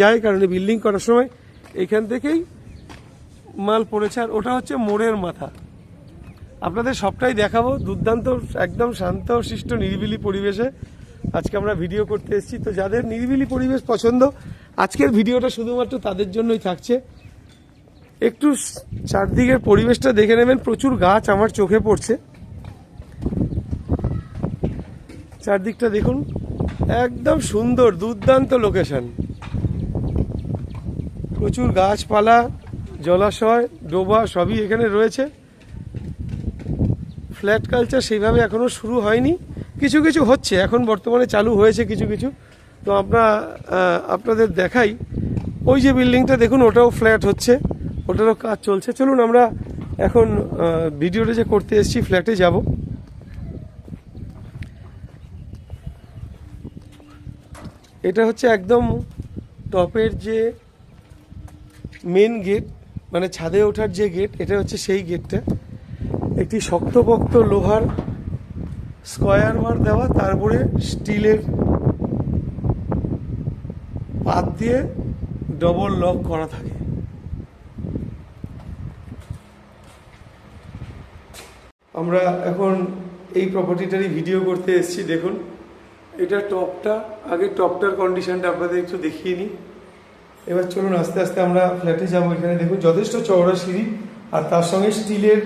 যায়, কারণ বিল্ডিং করার সময় এখান থেকেই মাল পড়েছে। আর ওটা হচ্ছে মোড়ের মাথা। আপনাদের সবটাই দেখাবো। দুর্দান্ত, একদম শান্ত শিষ্ট নিরিবিলি পরিবেশে আজকে আমরা ভিডিও করতে এসেছি। তো যাদের নিরিবিলি পরিবেশ পছন্দ, আজকের ভিডিওটা শুধুমাত্র তাদের জন্যই থাকছে। একটু চারদিকের পরিবেশটা দেখে নেবেন। প্রচুর গাছ আমার চোখে পড়ছে। চারদিকটা দেখুন, একদম সুন্দর, দুর্দান্ত লোকেশন। প্রচুর গাছপালা, জলাশয়, ডোবা সবই এখানে রয়েছে। ফ্ল্যাট কালচার সেইভাবে এখনো শুরু হয়নি, কিছু কিছু হচ্ছে, এখন বর্তমানে চালু হয়েছে কিছু কিছু। তো আমরা আপনাদের দেখাই। ওই যে বিল্ডিংটা দেখুন, ওটাও ফ্ল্যাট হচ্ছে, ওটারও কাজ চলছে। চলুন আমরা এখন ভিডিওটা যে করতে এসেছি ফ্ল্যাটে যাব। এটা হচ্ছে একদম টপের যে মেন গেট, মানে ছাদে ওঠার যে গেট, এটা হচ্ছে সেই গেটটা। একটি শক্তপোক্ত লোহার স্কয়ার বার দেওয়া, তারপরে স্টিলের পাত দিয়ে ডবল লক করা থাকে। আমরা এখন এই প্রপার্টিটারই ভিডিও করতে এসেছি। দেখুন, এটা টপটা, আগে টপটার কন্ডিশনটা আপনাদের একটু দেখিয়ে নিই। এবার চলুন আস্তে আস্তে আমরা ফ্ল্যাটে যাবো। এখানে দেখুন যথেষ্ট চওড়া সিঁড়ি, আর তার সঙ্গে স্টিলের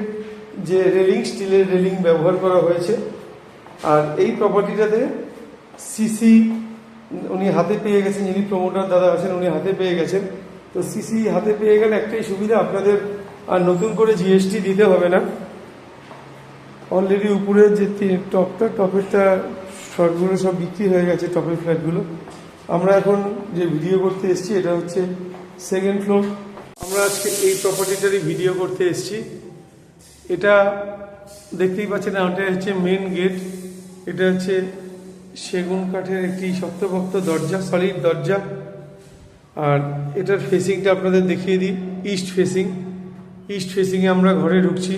রেলিং ব্যবহার করা হয়েছে। আর এই প্রপার্টিটাতে সিসি উনি হাতে পেয়ে গেছেন, যিনি প্রমোটার দাদা আছেন উনি হাতে পেয়ে গেছেন। তো সিসি হাতে পেয়ে গেলে একটাই সুবিধা, আপনাদের আর নতুন করে জিএসটি দিতে হবে না। অলরেডি উপরের যে টপেরটা শর্টগুলো সব বিক্রি হয়ে গেছে, টপের ফ্ল্যাটগুলো। আমরা এখন যে ভিডিও করতে এসেছি এটা হচ্ছে সেকেন্ড ফ্লোর। আমরা আজকে এই প্রপার্টিটারই ভিডিও করতে এসেছি। এটা দেখতেই পাচ্ছেন, এটা হচ্ছে মেন গেট। এটা হচ্ছে সেগুন কাঠের একটি শক্তপোক্ত দরজা, সলিড দরজা। আর এটার ফেসিংটা আপনাদের দেখিয়ে দিই। ইস্ট ফেসিংয়ে আমরা ঘরে ঢুকছি।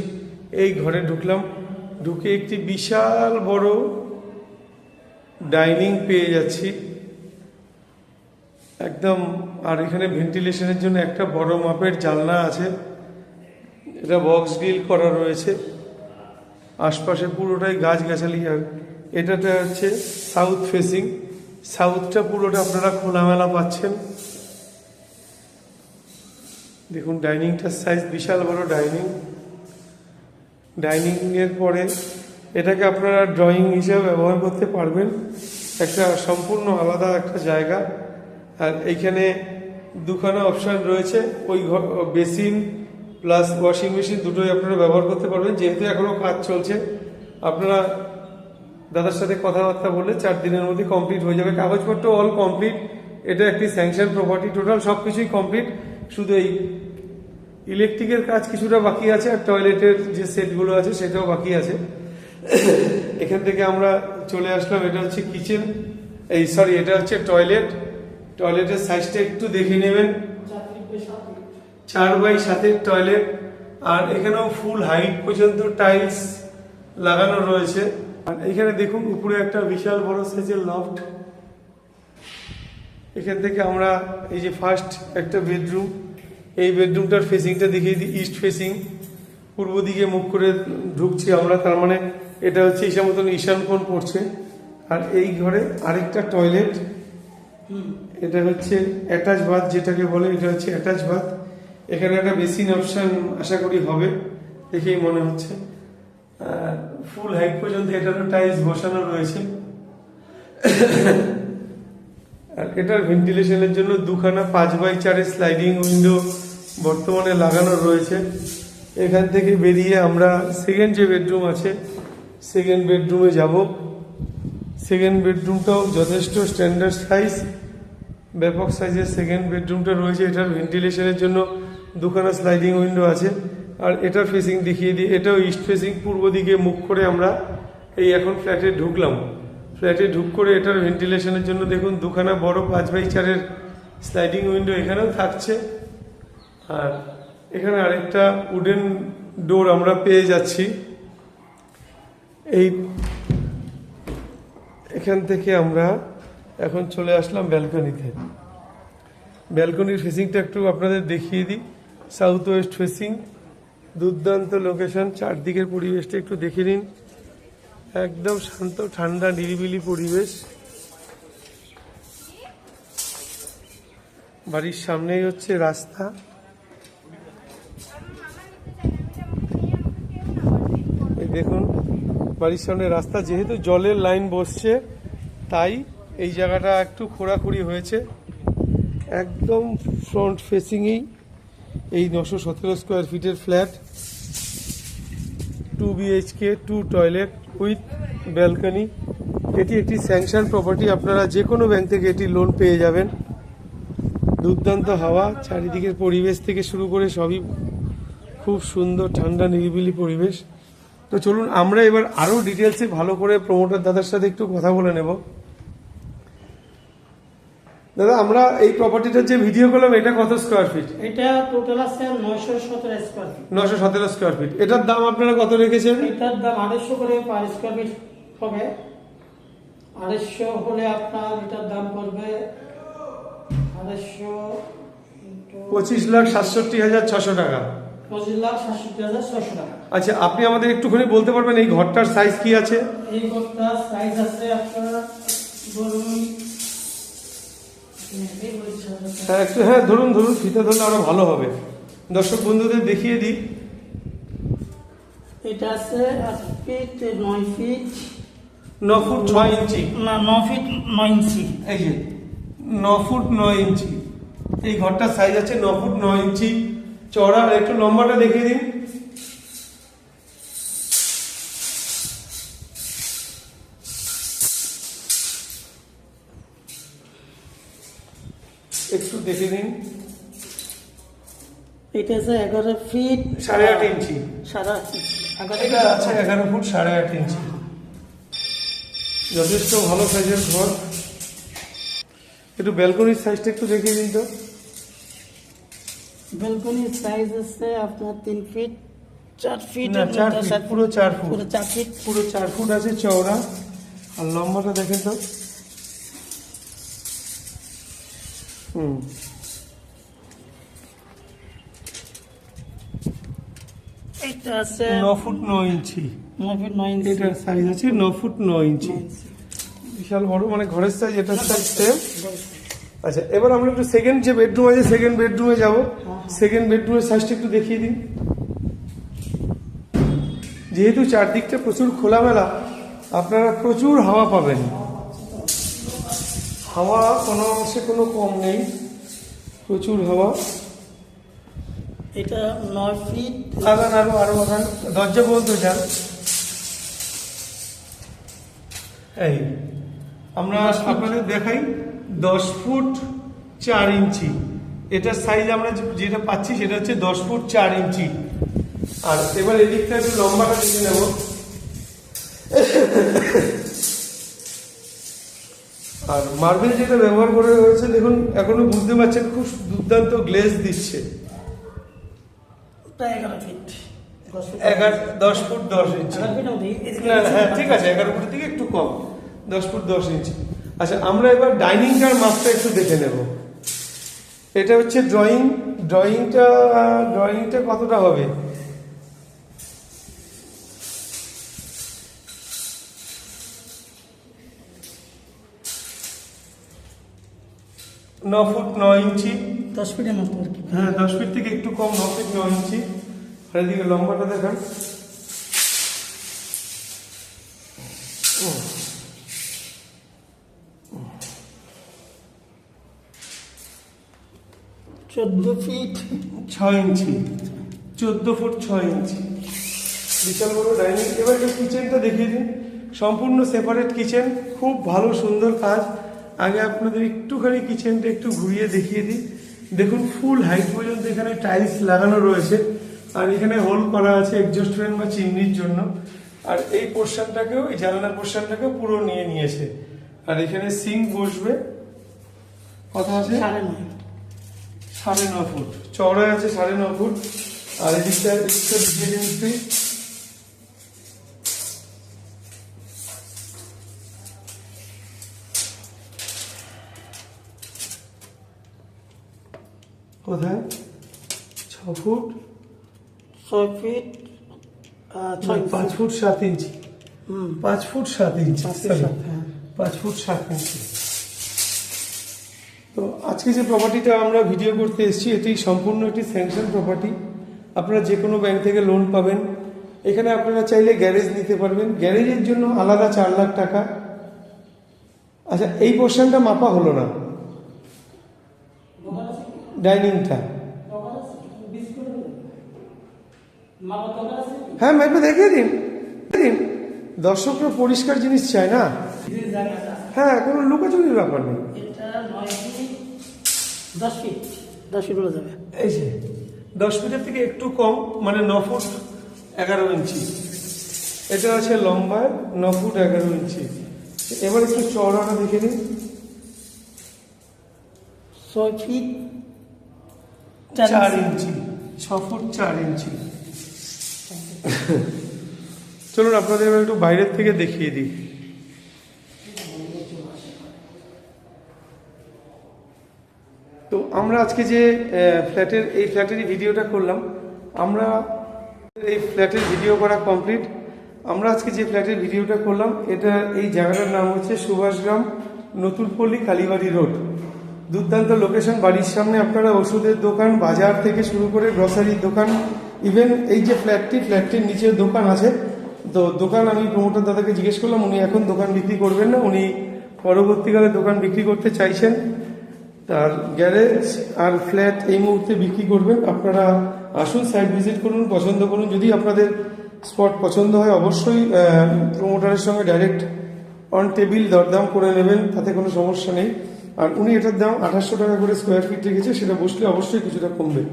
এই ঘরে ঢুকলাম, ঢুকে একটি বিশাল বড় ডাইনিং পেয়ে যাচ্ছি একদম। আর এখানে ভেন্টিলেশনের জন্য একটা বড় মাপের জানলা আছে, এটা বক্স গ্রিল করা রয়েছে। আশপাশে পুরোটাই গাছগাছালি। আর এটাটা হচ্ছে সাউথ ফেসিং, সাউথটা পুরোটা আপনারা খোলামেলা পাচ্ছেন। দেখুন ডাইনিংটার সাইজ, বিশাল বড় ডাইনিংয়ের পরে এটাকে আপনারা ড্রয়িং হিসেবে ব্যবহার করতে পারবেন, একটা সম্পূর্ণ আলাদা একটা জায়গা। আর এইখানে দুখানা অপশান রয়েছে, ওই বেসিন প্লাস ওয়াশিং মেশিন দুটোই আপনারা ব্যবহার করতে পারবেন। যেহেতু এখনও কাজ চলছে, আপনারা দাদার সাথে কথাবার্তা বললে 4 দিনের মধ্যে কমপ্লিট হয়ে যাবে। কাগজপত্র অল কমপ্লিট। এটা একটি স্যাংশন প্রপার্টি, টোটাল সব কিছুই কমপ্লিট। শুধু এই ইলেকট্রিকের কাজ কিছুটা বাকি আছে, আর টয়লেটের যে সেটগুলো আছে সেটাও বাকি আছে। এখান থেকে আমরা চলে আসলাম, এটা হচ্ছে কিচেন, এটা হচ্ছে টয়লেটের সাইজটা একটু দেখে নেবেন। 4x7 toilet. আর এখানেও ফুল হাইট পর্যন্ত টাইলস লাগানো রয়েছে। আর এখানে দেখুন উপরে একটা বিশাল বড় সাইজের লফট। এখান থেকে আমরা এই যে ফার্স্ট একটা বেডরুম, এই বেডরুমটার ফেসিংটা দেখিয়ে দিই। ইস্ট ফেসিং, পূর্ব দিকে মুখ করে ঢুকছি আমরা, তার মানে এটা হচ্ছে ঈশা মতন ঈশান কোণ পড়ছে। আর এই ঘরে আরেকটা টয়লেট, এটা হচ্ছে অ্যাটাচ বাথ যেটাকে বলে, এটা হচ্ছে অ্যাটাচ বাথ। এখানে একটা বেসিন অপশন আশা করি হবে, দেখেই মনে হচ্ছে। ফুল হাইট পর্যন্ত এটারও টাইলস বসানো রয়েছে। আর এটার ভেন্টিলেশনের জন্য দুখানা 5x4 স্লাইডিং উইন্ডো বর্তমানে লাগানো রয়েছে। এখান থেকে বেরিয়ে আমরা সেকেন্ড যে বেডরুম আছে, সেকেন্ড বেডরুমে যাব। সেকেন্ড বেডরুমটাও যথেষ্ট স্ট্যান্ডার্ড সাইজ, ব্যাপক সাইজের সেকেন্ড বেডরুমটা রয়েছে। এটার ভেন্টিলেশনের জন্য দুখানা স্লাইডিং উইন্ডো আছে। আর এটার ফেসিং দেখিয়ে দিই, এটাও ইস্ট ফেসিং, পূর্ব দিকে মুখ করে আমরা এই এখন ফ্ল্যাটে ঢুকলাম। ফ্ল্যাটে ঢুক করে এটার ভেন্টিলেশনের জন্য দেখুন দুখানা বড় 5x4 স্লাইডিং উইন্ডো এখানেও থাকছে। আর এখানে আরেকটা উডেন ডোর আমরা পেয়ে যাচ্ছি। এখান থেকে আমরা এখন চলে আসলাম ব্যালকনিতে। ব্যালকনির ফেসিংটা একটু আপনাদের দেখিয়ে দিই। সাউথ ওয়েস্ট ফেসিং, দুর্দান্ত লোকেশন। চারদিকের পরিবেশটা একটু দেখে নিন, একদম শান্ত ঠান্ডা নিরিবিলি পরিবেশ। বাড়ির সামনেই হচ্ছে রাস্তা। এই দেখুন বাড়ির সামনে রাস্তা, যেহেতু জলের লাইন বসছে তাই এই জায়গাটা একটু খোঁড়াখুড়ি হয়েছে। একদম ফ্রন্ট ফেসিংয়েই এই 917 স্কোয়ার ফিটের flat, 2 BHK 2 toilet with balcony. এটি একটি স্যাংশন প্রপার্টি, আপনারা যে কোনো ব্যাংক থেকে এটি লোন পেয়ে যাবেন। দুর্দান্ত হাওয়া, চারিদিকের পরিবেশ থেকে শুরু করে সবই খুব সুন্দর, ঠান্ডা নিরিবিলি পরিবেশ। তো চলুন আমরা এবার আরও ডিটেলসে ভালো করে প্রমোটার দাদার সাথে একটু কথা বলে নেব। দাদা, আমরা এই প্রপার্টিটার যে ভিডিও করলাম এটা কত স্কোয়ার ফিট? এটা টোটাল আছে 917 স্কয়ার ফিট। 917 square feet. এটার দাম আপনারা কত রেখেছেন? এটার দাম 250 করে পার স্কয়ার ফিট হবে। 250 হলে আপনার এটার দাম পড়বে 250 25,67,600 টাকা। 25,67,600 টাকা। আচ্ছা, আপনি আমাদের একটুখানি বলতে পারবেন এই ঘরটার সাইজ কি আছে? এই ঘরটার সাইজ আছে আপনার ধরুন ধরুন ফিতা ধরলে আরো ভালো হবে, দর্শক বন্ধুদের দেখিয়ে দিই। এটা আছে 8 ফিট 9 ফিট 9 ফুট 6 ইঞ্চি। না 9 ফিট 9 ইঞ্চি। এই যে 9 ফুট 9 ইঞ্চি এই ঘরটার সাইজ আছে, 9 ফুট 9 ইঞ্চি চওড়া। আর একটু লম্বাটা দেখিয়ে দিন। একটু দেখে নিন। এটা আছে 11 ফিট 8.5 ইঞ্চি। 8.5 ইঞ্চি। এটা আছে 11 ফুট 8.5 ইঞ্চি। যথেষ্ট ভালো সাইজের ঘর। একটু ব্যালকনির সাইজটা একটু দেখিয়ে দিন তো। ব্যালকনির সাইজ আছে আপনার 3 ফিট 4 ফিট। না 4 ফিট, পুরো 4 ফুট। পুরো 4 ফিট। পুরো 4 ফুট আছে চওড়া। আর লম্বাটা দেখেন তো। এটা আছে 9 ফুট 9 ইঞ্চি। 9 ফিট 9 ইঞ্চি। এটার সাইজ আছে 9 ফুট 9 ইঞ্চি। বিশাল বড়, মানে ঘরের সাইজ, এটার সাইজ সেম। আচ্ছা, এবার আমরা একটু সেকেন্ড যে বেডরুম আছে সেকেন্ড বেডরুমে যাব। সেকেন্ড বেডরুমের সাইজটা একটু দেখিয়ে দিন। যেহেতু চারদিকটা প্রচুর খোলামেলা, আপনারা প্রচুর হাওয়া পাবেন। হাওয়া কোনো অংশে কোনো কম নেই, প্রচুর হাওয়া। এটা 9 ফিট। আরো দরজা বলতে চান? এই আমরা আপনাদের দেখাই 10 ফুট 4 ইঞ্চি। এটার সাইজ আমরা যেটা পাচ্ছি সেটা হচ্ছে 10 ফুট 4 ইঞ্চি। আর এবার এদিকটা একটু লম্বাটা দেখে নেব। আর মার্বেল যেটা ব্যবহার করে রয়েছে দেখুন, এখনো বুঝতে পারছেন খুব দুর্দান্ত গ্লেজ দিচ্ছে। 11 ফিট 10 ফুট 10 ইঞ্চি। 11 ফিট অবধি। হ্যাঁ ঠিক আছে, 11 ফুট থেকে একটু কম, 10 ফুট 10 ইঞ্চি। আচ্ছা, আমরা এবার ডাইনিংটার মাপটা একটু দেখে নেব। এটা হচ্ছে ড্রয়িংটা কতটা হবে? ন ফুট 9 ইঞ্চি। 10 ফিটের মতো আর কি। হ্যাঁ 10 ফিট থেকে একটু কম, 9 ফিট 9 ইঞ্চি। আর এদিকে লম্বাটা দেখান। চোদ্দ ফিট 6 ইঞ্চি। 14 ফুট 6 ইঞ্চি। বিশাল বড় ডাইনিং। এবার একটু কিচেনটা দেখিয়ে দিন। সম্পূর্ণ সেপারেট কিচেন, খুব ভালো সুন্দর কাজ। আগে আপনাদের একটুখানি কিচেনটা একটু ঘুরিয়ে দেখিয়ে দিই। দেখুন ফুল হাইট পর্যন্ত এখানে টাইলস লাগানো রয়েছে। আর এখানে হোল করা আছে এক্সজস্ট ফ্যান বা চিমনির জন্য। আর এই পোর্শনটাকেও, এই জানলার পোর্শনটাকেও পুরো নিয়েছে। আর এখানে সিঙ্ক বসবে। কত আছে? 9.5 ফুট চওড়া আছে, 9.5 ফুট। আর এদিকটা দেখিয়ে দিন একটু। কোথায় 6 ফুট 6 ফিট 5 ফুট 7 ইঞ্চি 5 ফুট 7 ইঞ্চি 5 ফুট 7 ইঞ্চি। তো আজকে যে প্রপার্টিটা আমরা ভিডিও করতে এসেছি এটি সম্পূর্ণ একটি স্যাংশন প্রপার্টি। আপনারা যে কোনো ব্যাংক থেকে লোন পাবেন। এখানে আপনারা চাইলে গ্যারেজ নিতে পারবেন, গ্যারেজের জন্য আলাদা 4 লাখ টাকা। আচ্ছা, এই পোর্শনটা মাপা হলো না, ডাইনিংটা। হ্যাঁ, মেপে দেখিয়ে দিন। দর্শকরা পরিষ্কার জিনিস চায় না। হ্যাঁ, কোনো লুকাচুরির ব্যাপার নেই। এটা 9 ফিট 10 ফিট 10 ফিট বলা যাবে। এই যে 10 ফিটের থেকে একটু কম, মানে 9 ফুট 11 ইঞ্চি। এটা আছে লম্বায় 9 ফুট 11 ইঞ্চি। এবার একটু চওড়াটা দেখে নিন। 6 ফিট 4 ইঞ্চি, 6 ফুট 4 ইঞ্চি। চলুন আপনাদের এবার একটু বাইরের থেকে দেখিয়ে দিই। তো আমরা আজকে যে ফ্ল্যাটেরই ভিডিওটা করলাম, আমরা এই ফ্ল্যাটের ভিডিও করা কমপ্লিট। আমরা আজকে যে ফ্ল্যাটের ভিডিওটা করলাম, এটা এই জায়গাটার নাম হচ্ছে সুভাষগ্রাম, নতুনপল্লী, কালীবাড়ি রোড। দুর্দান্ত লোকেশন। বাড়ির সামনে আপনারা ওষুধের দোকান, বাজার থেকে শুরু করে গ্রসারির দোকান, ইভেন এই যে ফ্ল্যাটটির নিচে দোকান আছে। তো দোকান আমি প্রমোটার দাদাকে জিজ্ঞেস করলাম, উনি এখন দোকান বিক্রি করবেন না, উনি পরবর্তীকালে দোকান বিক্রি করতে চাইছেন। তার গ্যারেজ আর ফ্ল্যাট এই মুহূর্তে বিক্রি করবেন। আপনারা আসুন, সাইট ভিজিট করুন, পছন্দ করুন। যদি আপনাদের স্পট পছন্দ হয় অবশ্যই প্রমোটারের সঙ্গে ডাইরেক্ট অন টেবিল দরদাম করে নেবেন, তাতে কোনো সমস্যা নেই। আর উনি এটার দাম 2800 টাকা করে স্কোয়ার ফিট রেখেছে, সেটা বসলে অবশ্যই কিছুটা কমবে।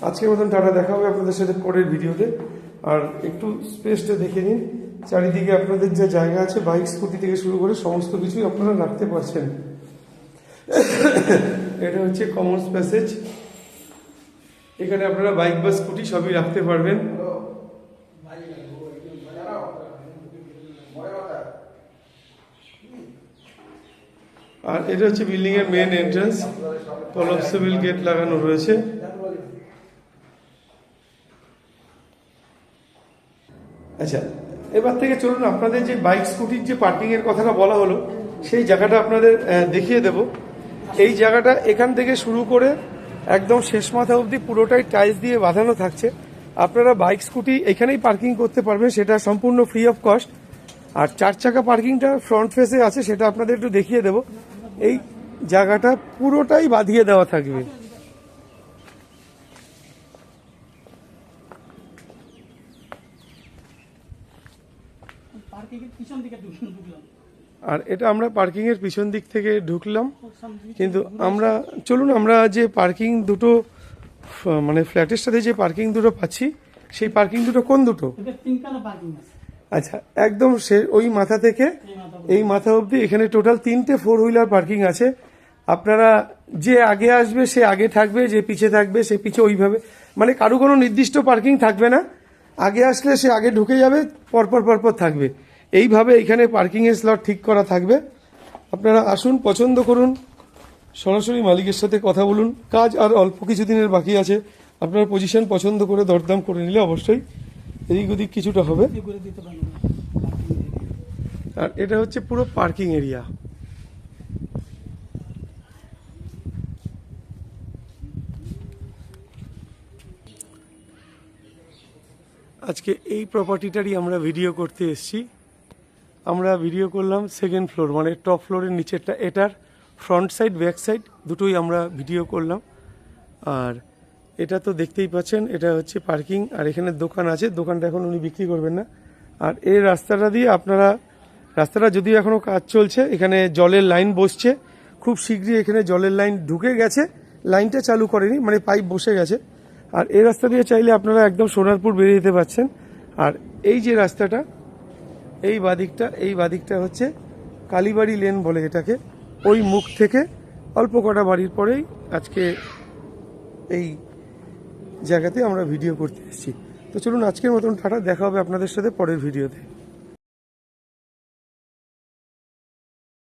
আজকের মতন টাটা, দেখা হবে আপনাদের সাথে পরের ভিডিওতে। আর একটু স্পেসটা দেখে নিন, চারিদিকে আপনাদের যে জায়গা আছে, বাইক স্কুটি থেকে শুরু করে সমস্ত কিছুই আপনারা রাখতে পারছেন। এটা হচ্ছে কমন্স প্যাসেজ, এখানে আপনারা বাইক বা স্কুটি সবই রাখতে পারবেন। আর এটা হচ্ছে বিল্ডিং এর মেন এন্ট্রান্স, কলপসেবল গেট লাগানো রয়েছে। আচ্ছা, এবার থেকে চলুন আপনাদের যে বাইক স্কুটির যে পার্কিং এর কথাটা বলা হলো, সেই জায়গাটা আপনাদের দেখিয়ে দেব। এই জায়গাটা এখান থেকে শুরু করে একদম শেষ মাথা অবধি পুরোটাই টাইলস দিয়ে বাঁধানো থাকছে। আপনারা বাইক স্কুটি এখানেই পার্কিং করতে পারবেন, সেটা সম্পূর্ণ ফ্রি অফ কস্ট। আর 4 চাকা পার্কিংটা ফ্রন্ট ফেসে আছে, সেটা আপনাদের একটু দেখিয়ে দেব। এই জায়গাটা পুরোটাই বাঁধিয়ে দেওয়া থাকবে। আর এটা আমরা পার্কিং এর পিছন দিক থেকে ঢুকলাম, কিন্তু আমরা চলুন আমরা যে পার্কিং দুটো, মানে ফ্ল্যাটের সাথে যে পার্কিং দুটো পাচ্ছি, সেই পার্কিং দুটো কোন দুটো? আচ্ছা, একদম সে ওই মাথা থেকে এই মাথা অবধি এখানে টোটাল 3টে 4 হুইলার পার্কিং আছে। আপনারা যে আগে আসবে সে আগে থাকবে, যে পিছে থাকবে সে পিছে, ওইভাবে, মানে কারো কোনো নির্দিষ্ট পার্কিং থাকবে না। আগে আসলে সে আগে ঢুকে যাবে, পরপর থাকবে। এইভাবে এখানে পার্কিং এর স্লট ঠিক করা থাকবে। আপনারা আসুন, পছন্দ করুন, সরাসরি মালিকের সাথে কথা বলুন। কাজ আর অল্প কিছুদিনের বাকি আছে। আপনার পজিশন পছন্দ করে দরদাম করে নিলে অবশ্যই এদিক ওদিক কিছুটা হবে। আর এটা হচ্ছে পুরো পার্কিং এরিয়া। আজকে এই প্রপার্টিটারই আমরা ভিডিও করতে এসেছি। আমরা ভিডিও করলাম সেকেন্ড ফ্লোর, মানে টপ ফ্লোরের নিচেরটা। এটার ফ্রন্ট সাইড ব্যাক সাইড দুটোই আমরা ভিডিও করলাম। আর এটা তো দেখতেই পাচ্ছেন, এটা হচ্ছে পার্কিং। আর এখানে দোকান আছে, দোকানটা এখন উনি বিক্রি করবেন না। আর এই রাস্তাটা দিয়ে আপনারা, রাস্তাটা যদিও এখনও কাজ চলছে, এখানে জলের লাইন বসছে, খুব শীঘ্রই এখানে জলের লাইন ঢুকে গেছে, লাইনটা চালু করেনি, মানে পাইপ বসে গেছে। আর এই রাস্তা দিয়ে চাইলে আপনারা একদম সোনারপুর বেরিয়ে যেতে পারছেন। আর এই যে রাস্তাটা, এই বাদিকটা হচ্ছে কালীবাড়ি লেন বলে এটাকে। ওই মুখ থেকে অল্প কটা বাড়ির পরেই আজকে এই জায়গাতে আমরা ভিডিও করতে এসেছি। তো চলুন আজকের মতন টাটা, দেখা হবে আপনাদের সাথে পরের ভিডিওতে।